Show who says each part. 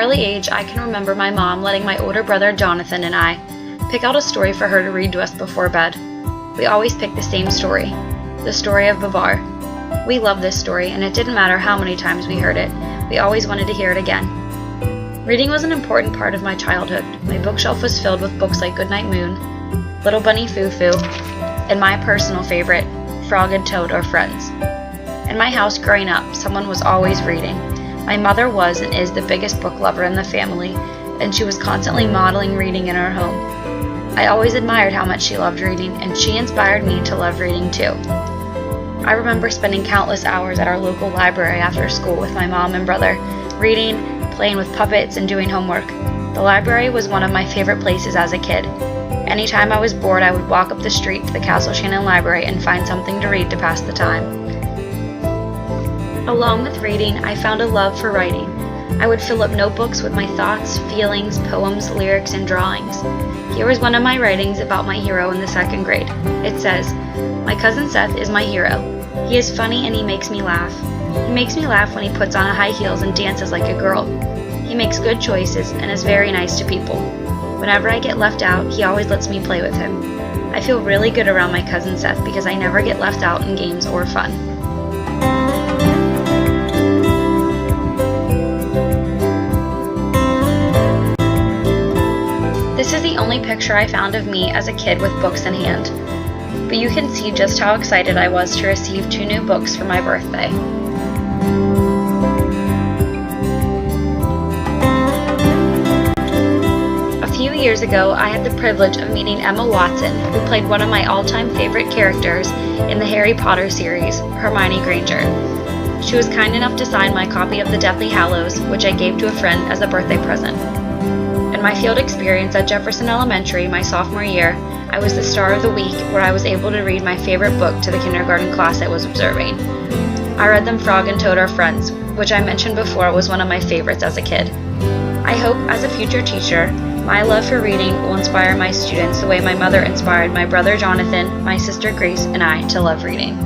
Speaker 1: early age, I can remember my mom letting my older brother Jonathan and I pick out a story for her to read to us before bed. We always picked the same story, the story of Babar. We loved this story, and it didn't matter how many times we heard it. We always wanted to hear it again. Reading was an important part of my childhood. My bookshelf was filled with books like Goodnight Moon, Little Bunny Foo Foo, and my personal favorite, Frog and Toad or Friends. In my house growing up, someone was always reading. My mother was and is the biggest book lover in the family, and she was constantly modeling reading in our home. I always admired how much she loved reading, and she inspired me to love reading too. I remember spending countless hours at our local library after school with my mom and brother, reading, playing with puppets, and doing homework. The library was one of my favorite places as a kid. Anytime I was bored, I would walk up the street to the Castle Shannon Library and find something to read to pass the time. Along with reading, I found a love for writing. I would fill up notebooks with my thoughts, feelings, poems, lyrics, and drawings. Here is one of my writings about my hero in the 2nd grade. It says, "My cousin Seth is my hero. He is funny and he makes me laugh. He makes me laugh when he puts on high heels and dances like a girl. He makes good choices and is very nice to people. Whenever I get left out, he always lets me play with him. I feel really good around my cousin Seth because I never get left out in games or fun." This is the only picture I found of me as a kid with books in hand, but you can see just how excited I was to receive 2 new books for my birthday. A few years ago, I had the privilege of meeting Emma Watson, who played one of my all-time favorite characters in the Harry Potter series, Hermione Granger. She was kind enough to sign my copy of The Deathly Hallows, which I gave to a friend as a birthday present. In my field experience at Jefferson Elementary my sophomore year, I was the star of the week where I was able to read my favorite book to the kindergarten class I was observing. I read them Frog and Toad Are Friends, which I mentioned before was one of my favorites as a kid. I hope, as a future teacher, my love for reading will inspire my students the way my mother inspired my brother Jonathan, my sister Grace, and I to love reading.